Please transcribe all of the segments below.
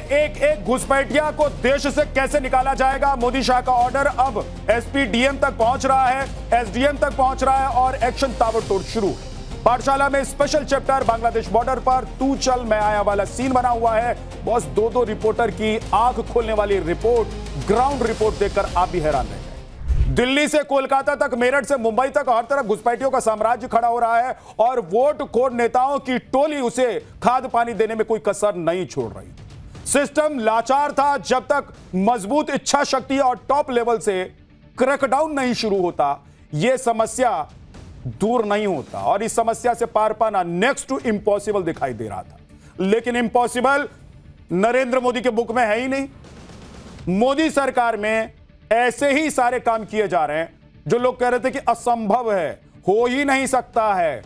एक घुसपैठिया को देश से कैसे निकाला जाएगा। मोदी शाह का ऑर्डर अब एसपी डीएम तक पहुंच रहा है, एसडीएम तक पहुंच रहा है और एक्शन ताबड़तोड़ शुरू। पाठशाला में स्पेशल चैप्टर बांग्लादेश बॉर्डर पर तू चल मैं आया वाला सीन बना हुआ है। बस दो रिपोर्टर की आंख खोलने वाली रिपोर्ट, ग्राउंड रिपोर्ट देखकर आप भी हैरान रह गए। दिल्ली से कोलकाता तक, मेरठ से मुंबई तक हर तरफ घुसपैठियों का साम्राज्य खड़ा हो रहा है और वोट खोर नेताओं की टोली उसे खाद पानी देने में कोई कसर नहीं छोड़ रही। सिस्टम लाचार था जब तक मजबूत इच्छा शक्ति और टॉप लेवल से क्रैकडाउन नहीं शुरू होता, यह समस्या दूर नहीं होता और इस समस्या से पार पाना नेक्स्ट टू इम्पॉसिबल दिखाई दे रहा था। लेकिन इम्पॉसिबल नरेंद्र मोदी के बुक में है ही नहीं। मोदी सरकार में ऐसे ही सारे काम किए जा रहे हैं जो लोग कह रहे थे कि असंभव है, हो ही नहीं सकता है,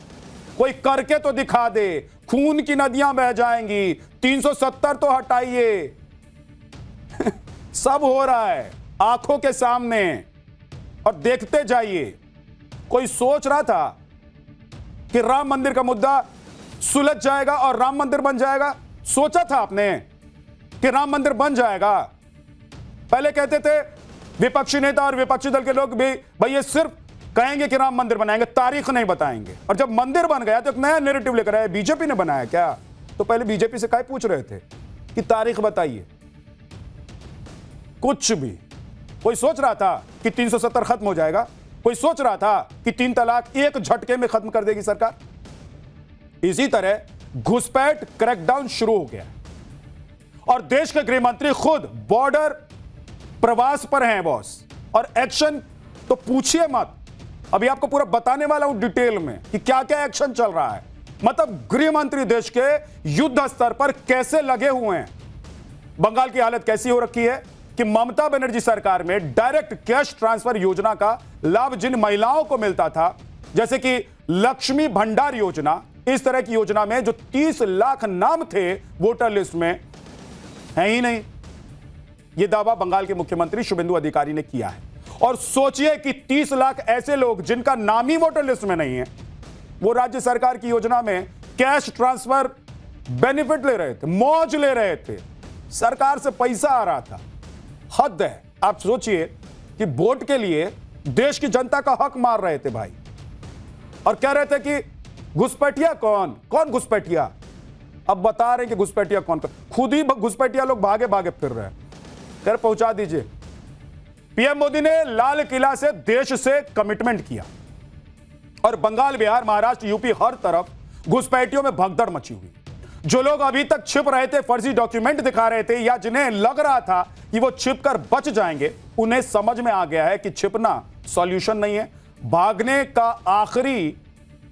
कोई करके तो दिखा दे, खून की नदियां बह जाएंगी, 370 तो हटाइए। सब हो रहा है आंखों के सामने और देखते जाइए। कोई सोच रहा था कि राम मंदिर का मुद्दा सुलझ जाएगा और राम मंदिर बन जाएगा? सोचा था आपने कि राम मंदिर बन जाएगा? पहले कहते थे विपक्षी नेता और विपक्षी दल के लोग भी, भाई ये सिर्फ कहेंगे कि राम मंदिर बनाएंगे, तारीख नहीं बताएंगे। और जब मंदिर बन गया तो एक नया नैरेटिव लेकर आए, बीजेपी ने बनाया क्या? तो पहले बीजेपी से क्या पूछ रहे थे कि तारीख बताइए? कुछ भी। कोई सोच रहा था कि 370 खत्म हो जाएगा? कोई सोच रहा था कि 3 तलाक एक झटके में खत्म कर देगी सरकार? इसी तरह घुसपैठ क्रैकडाउन शुरू हो गया और देश के गृह मंत्री खुद बॉर्डर प्रवास पर हैं बॉस, और एक्शन तो पूछिए मत। अभी आपको पूरा बताने वाला हूं डिटेल में कि क्या क्या एक्शन चल रहा है। मतलब गृह मंत्री देश के युद्ध स्तर पर कैसे लगे हुए हैं। बंगाल की हालत कैसी हो रखी है कि ममता बनर्जी सरकार में डायरेक्ट कैश ट्रांसफर योजना का लाभ जिन महिलाओं को मिलता था, जैसे कि लक्ष्मी भंडार योजना, इस तरह की योजना में जो 30 लाख नाम थे वोटर लिस्ट में, है ही नहीं। यह दावा बंगाल के मुख्यमंत्री शुभेंदु अधिकारी ने किया है। और सोचिए कि 30 लाख ऐसे लोग जिनका नाम ही वोटर लिस्ट में नहीं है, वो राज्य सरकार की योजना में कैश ट्रांसफर बेनिफिट ले रहे थे, मौज ले रहे थे, सरकार से पैसा आ रहा था। हद है। आप सोचिए कि वोट के लिए देश की जनता का हक मार रहे थे भाई, और कह रहे थे कि घुसपैठिया कौन घुसपैठिया? अब बता रहे हैं कि घुसपैठिया कौन। खुद ही घुसपैठिया लोग भागे भागे फिर रहे हैं। कर पहुंचा दीजिए। पीएम मोदी ने लाल किला से देश से कमिटमेंट किया और बंगाल, बिहार, महाराष्ट्र, यूपी हर तरफ घुसपैठियों में भगदड़ मची हुई। जो लोग अभी तक छिप रहे थे, फर्जी डॉक्यूमेंट दिखा रहे थे, या जिन्हें लग रहा था कि वो छिपकर बच जाएंगे, उन्हें समझ में आ गया है कि छिपना सॉल्यूशन नहीं है। भागने का आखिरी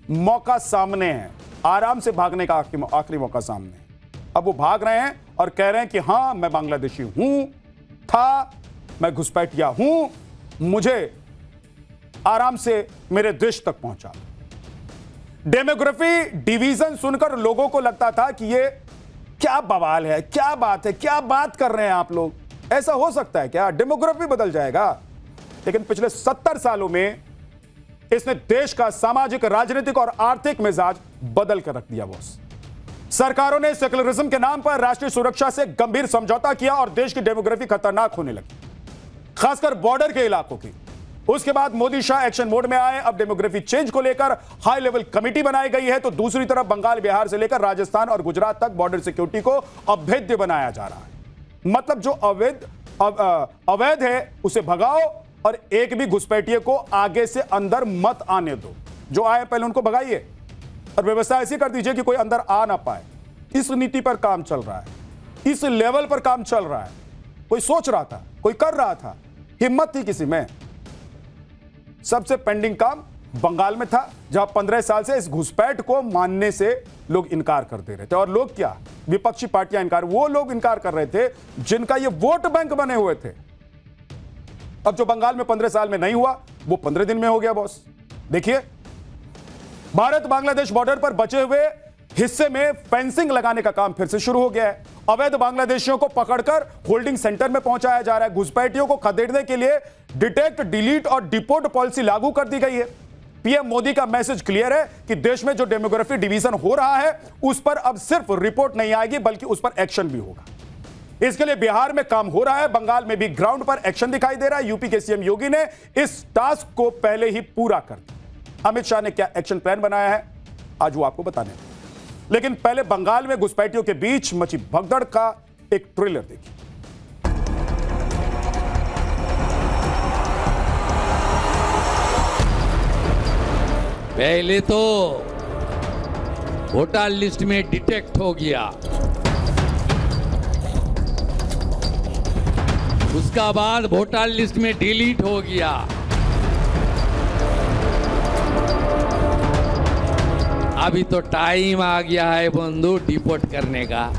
मौका सामने है, आराम से भागने का आखिरी मौका सामने है। अब वो भाग रहे हैं और कह रहे हैं कि हां, मैं बांग्लादेशी हूं, था, मैं घुसपैठिया हूं, मुझे आराम से मेरे देश तक पहुंचा। डेमोग्राफी डिवीजन सुनकर लोगों को लगता था कि ये क्या बवाल है, क्या बात है, क्या बात कर रहे हैं आप लोग, ऐसा हो सकता है क्या? डेमोग्राफी बदल जाएगा? लेकिन पिछले 70 सालों में इसने देश का सामाजिक, राजनीतिक और आर्थिक मिजाज बदल कर रख दिया बॉस। सरकारों ने सेकुलरिज्म के नाम पर राष्ट्रीय सुरक्षा से गंभीर समझौता किया और देश की डेमोग्राफी खतरनाक होने लगी, खासकर बॉर्डर के इलाकों की। उसके बाद मोदी शाह एक्शन मोड में आए। अब डेमोग्राफी चेंज को लेकर हाई लेवल कमेटी बनाई गई है, तो दूसरी तरफ बंगाल, बिहार से लेकर राजस्थान और गुजरात तक बॉर्डर सिक्योरिटी को अभेद्य बनाया जा रहा है। मतलब जो अवैध है उसे भगाओ और एक भी घुसपैठिए को आगे से अंदर मत आने दो। जो आए पहले उनको भगाइए और व्यवस्था ऐसी कर दीजिए कि कोई अंदर आ ना पाए। इस नीति पर काम चल रहा है, इस लेवल पर काम चल रहा है। कोई सोच रहा था, कोई कर रहा था, हिम्मत थी किसी में? सबसे पेंडिंग काम बंगाल में था, जहां 15 साल से इस घुसपैठ को मानने से लोग इनकार करते रहे थे। और लोग क्या, विपक्षी पार्टियां इनकार, वो लोग इनकार कर रहे थे जिनका ये वोट बैंक बने हुए थे। अब जो बंगाल में 15 साल में नहीं हुआ, वो 15 दिन में हो गया बॉस। देखिए, भारत बांग्लादेश बॉर्डर पर बचे हुए हिस्से में फेंसिंग लगाने का काम फिर से शुरू हो गया है। अवैध बांग्लादेशियों को पकड़कर होल्डिंग सेंटर में पहुंचाया जा रहा है। घुसपैठियों को खदेड़ने के लिए डिटेक्ट, डिलीट और डिपोर्ट पॉलिसी लागू कर दी गई है। पीएम मोदी का मैसेज क्लियर है कि देश में जो डेमोग्राफी डिवीजन हो रहा है, उस पर अब सिर्फ रिपोर्ट नहीं आएगी, बल्कि उस पर एक्शन भी होगा। इसके लिए बिहार में काम हो रहा है, बंगाल में भी ग्राउंड पर एक्शन दिखाई दे रहा है। यूपी के सीएम योगी ने इस टास्क को पहले ही पूरा कर दिया। अमित शाह ने क्या एक्शन प्लान बनाया है आज वो आपको बताने हैं। लेकिन पहले बंगाल में घुसपैठियों के बीच मची भगदड़ का एक ट्रेलर देखिए। पहले तो वोटर लिस्ट में डिटेक्ट हो गया, उसका बाद वोटर लिस्ट में डिलीट हो गया, अभी तो टाइम आ गया है बंधु डिपोर्ट करने का।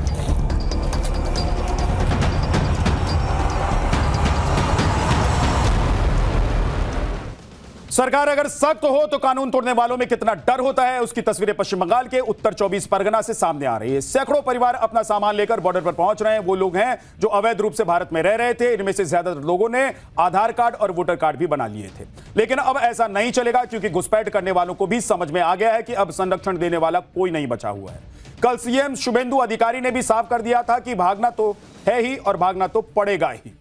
सरकार अगर सख्त हो तो कानून तोड़ने वालों में कितना डर होता है, उसकी तस्वीरें पश्चिम बंगाल के उत्तर 24 परगना से सामने आ रही है। सैकड़ों परिवार अपना सामान लेकर बॉर्डर पर पहुंच रहे हैं। वो लोग हैं जो अवैध रूप से भारत में रह रहे थे। इनमें से ज्यादातर लोगों ने आधार कार्ड और वोटर कार्ड भी बना लिए थे। लेकिन अब ऐसा नहीं चलेगा, क्योंकि घुसपैठ करने वालों को भी समझ में आ गया है कि अब संरक्षण देने वाला कोई नहीं बचा हुआ है। कल सीएम शुभेंदु अधिकारी ने भी साफ कर दिया था कि भागना तो है ही और भागना तो पड़ेगा ही।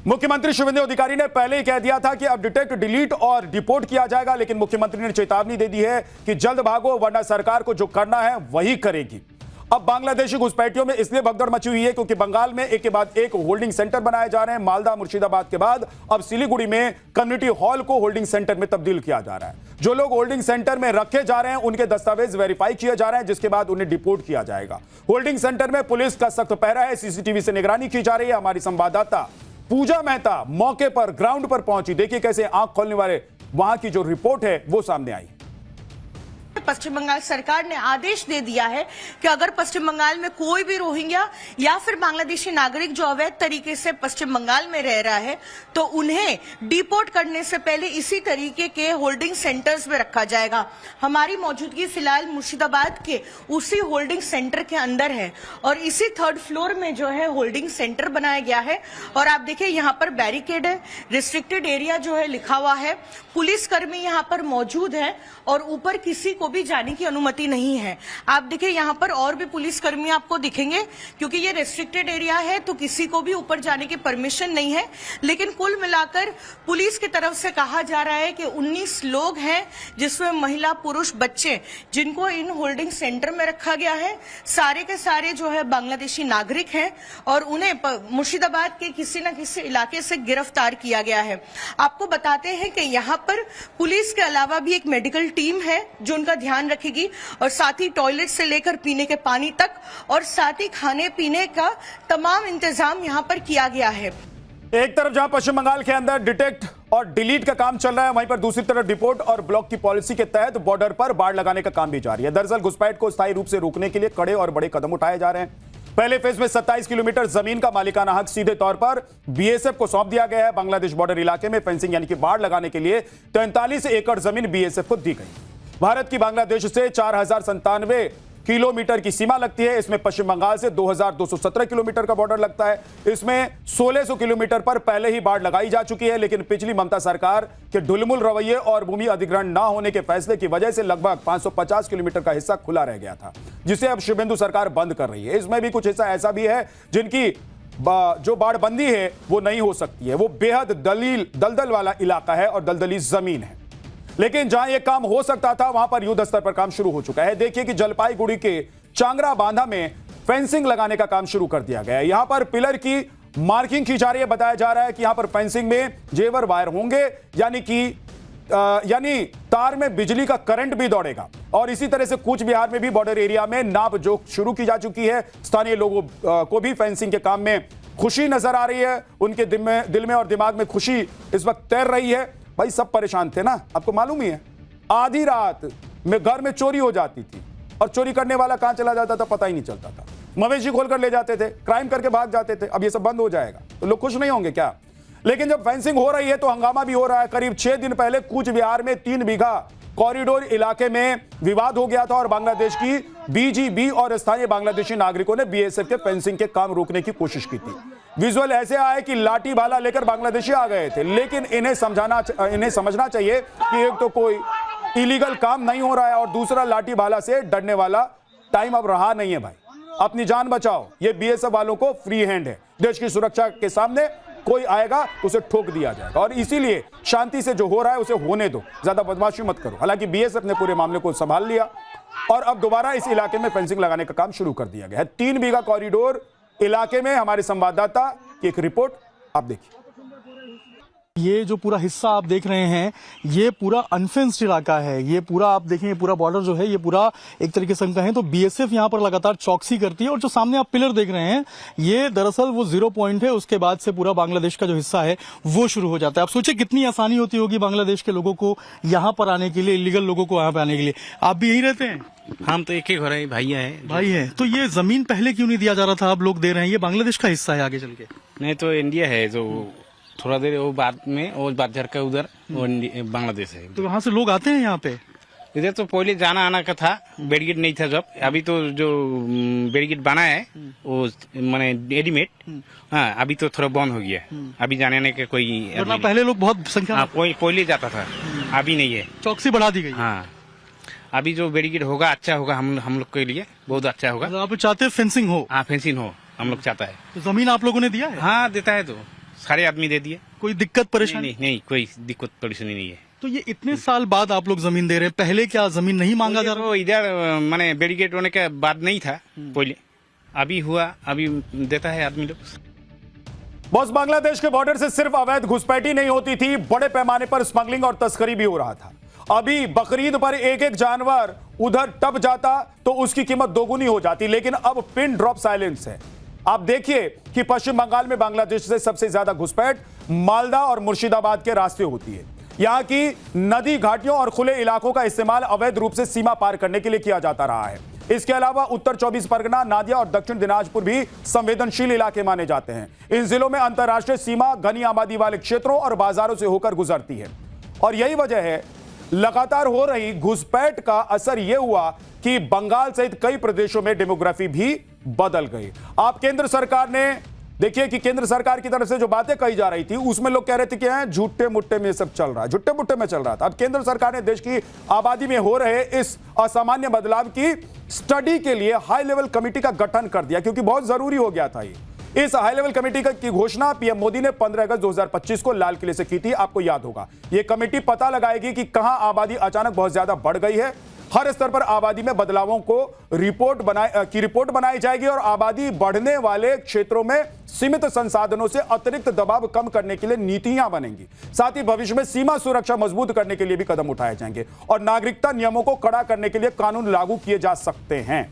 मुख्यमंत्री शुभेंदु अधिकारी ने पहले ही कह दिया था कि अब डिटेक्ट, डिलीट और डिपोर्ट किया जाएगा, लेकिन मुख्यमंत्री ने चेतावनी दे दी है कि जल्द भागो वरना सरकार को जो करना है वही करेगी। अब बांग्लादेशी घुसपैठियों में इसलिए भगदड़ मची हुई है क्योंकि बंगाल में एक के बाद एक होल्डिंग सेंटर बनाए जा रहे हैं। मालदा, मुर्शिदाबाद के बाद अब सिलीगुड़ी में कम्युनिटी हॉल को होल्डिंग सेंटर में तब्दील किया जा रहा है। जो लोग होल्डिंग सेंटर में रखे जा रहे हैं उनके दस्तावेज वेरीफाई किए जा रहे हैं, जिसके बाद उन्हें डिपोर्ट किया जाएगा। होल्डिंग सेंटर में पुलिस का सख्त पहरा है, सीसीटीवी से निगरानी की जा रही है। हमारी संवाददाता पूजा मेहता मौके पर ग्राउंड पर पहुंची। देखिए कैसे आंख खोलने वाले वहां की जो रिपोर्ट है वो सामने आई। पश्चिम बंगाल सरकार ने आदेश दे दिया है कि अगर पश्चिम बंगाल में कोई भी रोहिंग्या या फिर बांग्लादेशी नागरिक जो अवैध तरीके से पश्चिम बंगाल में रह रहा है तो उन्हें डिपोर्ट करने से पहले इसी तरीके के होल्डिंग सेंटर्स में रखा जाएगा। हमारी मौजूदगी फिलहाल मुर्शिदाबाद के उसी होल्डिंग सेंटर के अंदर है और इसी 3rd फ्लोर में जो है होल्डिंग सेंटर बनाया गया है। और आप देखिए यहाँ पर बैरिकेड है, रिस्ट्रिक्टेड एरिया जो है लिखा हुआ है, पुलिसकर्मी यहाँ पर मौजूद है और ऊपर किसी को भी जाने की अनुमति नहीं है। आप देखिए यहाँ पर और भी पुलिसकर्मी आपको दिखेंगे, क्योंकि ये रेस्ट्रिक्टेड एरिया है तो किसी को भी ऊपर जाने की परमिशन नहीं है। लेकिन कुल मिलाकर पुलिस की तरफ से कहा जा रहा है कि 19 लोग हैं, जिसमें महिला, पुरुष, बच्चे, जिनको इन होल्डिंग सेंटर में रखा गया है। सारे के सारे जो है बांग्लादेशी नागरिक हैं और उन्हें मुर्शिदाबाद के किसी न किसी इलाके से गिरफ्तार किया गया है। आपको बताते हैं कि यहाँ पर पुलिस के अलावा भी एक मेडिकल टीम है जो उनका ध्यान रखेगी और साथ ही टॉयलेट से लेकर पीने के पानी तक और साथ ही खाने पीने का तमाम इंतजाम यहाँ पर किया गया है। एक तरफ जहां पश्चिम बंगाल के अंदर डिटेक्ट और डिलीट का काम चल रहा है, वहीं पर दूसरी तरफ डिपोर्ट और ब्लॉक की पॉलिसी के तहत बॉर्डर पर बाड़ लगाने का काम भी जारी है। दरअसल घुसपैठ को स्थायी रूप से रोकने के लिए कड़े और बड़े कदम उठाए जा रहे हैं। पहले फेज में 27 किलोमीटर जमीन का मालिकाना हक सीधे तौर पर बीएसएफ को सौंप दिया गया है। बांग्लादेश बॉर्डर इलाके में फेंसिंग यानी कि बाड़ लगाने के लिए 43 एकड़ जमीन बीएसएफ को दी गई। भारत की बांग्लादेश से 4097 किलोमीटर की सीमा लगती है। इसमें पश्चिम बंगाल से 2217 किलोमीटर का बॉर्डर लगता है। इसमें 1600 किलोमीटर पर पहले ही बाड़ लगाई जा चुकी है, लेकिन पिछली ममता सरकार के ढुलमुल रवैये और भूमि अधिग्रहण न होने के फैसले की वजह से लगभग 550 किलोमीटर का हिस्सा खुला रह गया था, जिसे अब शुभेंदु सरकार बंद कर रही है। इसमें भी कुछ हिस्सा ऐसा भी है जिनकी जो बाड़बंदी है वो नहीं हो सकती है। वो बेहद दलदल वाला इलाका है और दलदली जमीन है। लेकिन जहां यह काम हो सकता था वहां पर युद्ध स्तर पर काम शुरू हो चुका है। देखिए कि जलपाईगुड़ी के चांगरा बांधा में फेंसिंग लगाने का काम शुरू कर दिया गया है। यहां पर पिलर की मार्किंग की जा रही है। बताया जा रहा है कि यहां पर फेंसिंग में जेवर वायर होंगे, यानी तार में बिजली का करंट भी दौड़ेगा। और इसी तरह से कूच बिहार में भी बॉर्डर एरिया में नाप जोख शुरू की जा चुकी है। स्थानीय लोगों को भी फेंसिंग के काम में खुशी नजर आ रही है। उनके दिल में और दिमाग में खुशी इस वक्त तैर रही है। भाई सब परेशान थे ना, आपको मालूम ही है। आधी रात में घर में चोरी हो जाती थी और चोरी करने वाला कहां चला जाता था पता ही नहीं चलता था। मवेशी खोलकर ले जाते थे, क्राइम करके भाग जाते थे। अब ये सब बंद हो जाएगा तो लोग खुश नहीं होंगे क्या? लेकिन जब फेंसिंग हो रही है तो हंगामा भी हो रहा है। करीब 6 दिन पहले कूच बिहार में 3 बीघा कॉरिडोर इलाके में विवाद हो गया था और बांग्लादेश की बीजीबी और स्थानीय बांग्लादेशी नागरिकों ने बीएसएफ के फेंसिंग के काम रोकने की कोशिश की थी। विजुअल ऐसे आए कि लाठी भाला लेकर बांग्लादेशी आ गए थे। लेकिन इन्हें समझना चाहिए कि एक तो कोई इलीगल काम नहीं हो रहा है और दूसरा लाठी भाला से डरने वाला टाइम अब रहा नहीं है भाई। अपनी जान बचाओ। ये बीएसएफ वालों को फ्री हैंड है। देश की सुरक्षा के सामने कोई आएगा उसे ठोक दिया जाएगा, और इसीलिए शांति से जो हो रहा है उसे होने दो, ज्यादा बदमाशी मत करो। हालांकि बीएसएफ ने पूरे मामले को संभाल लिया और अब दोबारा इस इलाके में फेंसिंग लगाने का काम शुरू कर दिया गया है। 3 बीघा कॉरिडोर इलाके में हमारे संवाददाता की एक रिपोर्ट आप देखिए। ये जो पूरा हिस्सा आप देख रहे हैं ये पूरा अनफेंस्ड इलाका है। ये पूरा आप देखें, ये पूरा बॉर्डर जो है ये पूरा एक तरीके से हम कहें तो बीएसएफ यहाँ पर लगातार चौकसी करती है। और जो सामने आप पिलर देख रहे हैं ये दरअसल वो 0 पॉइंट है, उसके बाद से पूरा बांग्लादेश का जो हिस्सा है वो शुरू हो जाता है। आप सोचिए कितनी आसानी होती होगी बांग्लादेश के लोगों को यहाँ पर आने के लिए, इलीगल लोगों को यहाँ पे आने के लिए। आप भी यही रहते हैं? हम तो एक ही घर है, भैया है। भाई है तो ये जमीन पहले क्यों नहीं दिया जा रहा था? आप लोग दे रहे हैं, ये बांग्लादेश का हिस्सा है आगे चल के। नहीं तो इंडिया है, जो थोड़ा देर वो बाद में वो बाजार का उधर वो बांग्लादेश है। तो वहाँ से लोग आते हैं यहाँ पे? इधर तो पहले जाना आना का था, बैरिकेड नहीं था जब। अभी तो जो बैरिकेड बना है वो माने रेडीमेड, हाँ अभी तो थोड़ा बंद हो गया। अभी जाने आने का कोई वरना पहले लोग बहुत संख्या में कोई पहले जाता था, अभी नहीं है। चौकसी बढ़ा दी गई। हाँ अभी जो बैरिकेड होगा अच्छा होगा, हम लोग के लिए बहुत अच्छा होगा। मतलब आप चाहते हैं फेंसिंग हो? हाँ फेंसिंग हो, हम लोग चाहता है। तो जमीन आप लोगों ने दिया है? हाँ देता है, तो सारे आदमी दे दिए। कोई दिक्कत परेशानी? नहीं कोई दिक्कत परेशानी नहीं है। तो ये इतने साल बाद आप लोग जमीन दे रहे हैं, पहले क्या जमीन नहीं मांगा जा रहा? वो इधर माने बैरिकेड होने के बाद नहीं था पहले, अभी हुआ, अभी देता है आदमी लोग। बॉस, बांग्लादेश के बॉर्डर से सिर्फ अवैध घुसपैठी नहीं होती थी, बड़े पैमाने पर स्मगलिंग और तस्करी भी हो रहा था। अभी बकरीद पर एक जानवर उधर टप जाता तो उसकी कीमत दोगुनी हो जाती, लेकिन अब पिन ड्रॉप साइलेंस है। आप देखिए कि पश्चिम बंगाल में बांग्लादेश से सबसे ज्यादा घुसपैठ मालदा और मुर्शिदाबाद के रास्ते होती है। यहां की नदी घाटियों और खुले इलाकों का इस्तेमाल अवैध रूप से सीमा पार करने के लिए किया जाता रहा है। इसके अलावा उत्तर 24 परगना, नादिया और दक्षिण दिनाजपुर भी संवेदनशील इलाके माने जाते हैं। इन जिलों में अंतर्राष्ट्रीय सीमा घनी आबादी वाले क्षेत्रों और बाजारों से होकर गुजरती है, और यही वजह है लगातार हो रही घुसपैठ का असर यह हुआ कि बंगाल सहित कई प्रदेशों में डेमोग्राफी भी बदल गई। आप केंद्र सरकार ने देखिए कि केंद्र सरकार की तरफ से जो बातें कही जा रही थी उसमें लोग कह रहे थे कि झूठे मुट्ठे में सब चल रहा है, झूठे मुट्ठे में चल रहा था। अब केंद्र सरकार ने देश की आबादी में हो रहे इस असामान्य बदलाव की स्टडी के लिए हाई लेवल कमेटी का गठन कर दिया, क्योंकि बहुत जरूरी हो गया था ये। इस हाई लेवल कमेटी की घोषणा पीएम मोदी ने 15 अगस्त 2025 को लाल किले से की थी, आपको याद होगा। यह कमेटी पता लगाएगी कि कहां आबादी अचानक बहुत ज्यादा बढ़ गई है। हर स्तर पर आबादी में बदलावों को रिपोर्ट बनाई जाएगी और आबादी बढ़ने वाले क्षेत्रों में सीमित संसाधनों से अतिरिक्त दबाव कम करने के लिए नीतियां बनेंगी। साथ ही भविष्य में सीमा सुरक्षा मजबूत करने के लिए भी कदम उठाए जाएंगे और नागरिकता नियमों को कड़ा करने के लिए कानून लागू किए जा सकते हैं।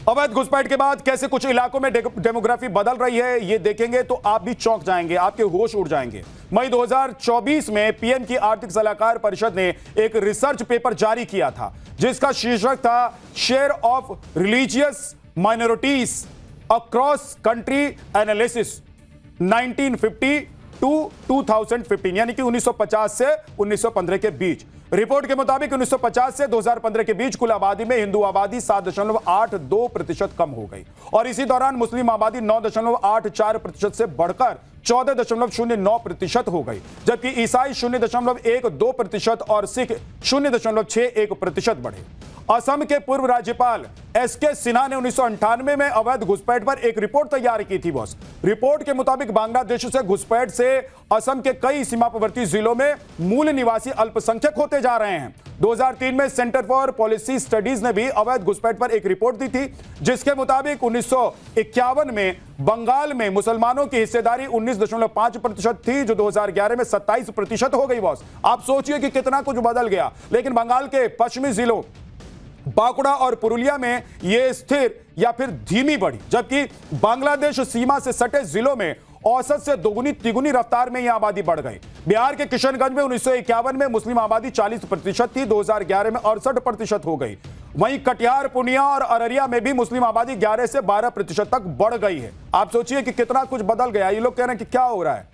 अवैध घुसपैठ के बाद कैसे कुछ इलाकों में डेमोग्राफी बदल रही है ये देखेंगे तो आप भी चौंक जाएंगे, आपके होश उड़ जाएंगे। मई 2024 में पीएम की आर्थिक सलाहकार परिषद ने एक रिसर्च पेपर जारी किया था जिसका शीर्षक था share of religious minorities across country analysis 1950 to 2015, यानी कि 1950 से 1915 के बीच। रिपोर्ट के मुताबिक 1950 से 2015 के बीच कुल आबादी में हिंदू आबादी 7.82% कम हो गई और इसी दौरान मुस्लिम आबादी 9.84% से बढ़कर 14.09% हो गई, जबकि ईसाई 0.12% और सिख 0.61% बढ़े। असम के पूर्व राज्यपाल एसके सिन्हा ने 1998 में अवैध घुसपैठ पर एक रिपोर्ट तैयार की थी। बॉस, रिपोर्ट के मुताबिक बांग्लादेश से घुसपैठ से असम के कई सीमावर्ती जिलों में मूल निवासी अल्पसंख्यक होते जा रहे हैं। 2003 में सेंटर फॉर पॉलिसी स्टडीज ने भी अवैध घुसपैठ पर एक रिपोर्ट दी थी जिसके मुताबिक 1951 में बंगाल में मुसलमानों की हिस्सेदारी 19.5% थी, जो 2011 में 27% हो गई। बॉस, आप सोचिए कि कितना कुछ बदल गया। लेकिन बंगाल के पश्चिमी जिलों बांकुड़ा और पुरुलिया में यह स्थिर या फिर धीमी बढ़ी, जबकि बांग्लादेश सीमा से सटे जिलों में औसत से दोगुनी तिगुनी रफ्तार में यह आबादी बढ़ गई। बिहार के किशनगंज में 1951 में मुस्लिम आबादी 40% थी, 2011 में 68% हो गई। वहीं कटिहार, पूर्णिया और अररिया में भी मुस्लिम आबादी 11 से 12% तक बढ़ गई है। आप सोचिए कि कितना कुछ बदल गया। ये लोग कह रहे हैं कि क्या हो रहा है।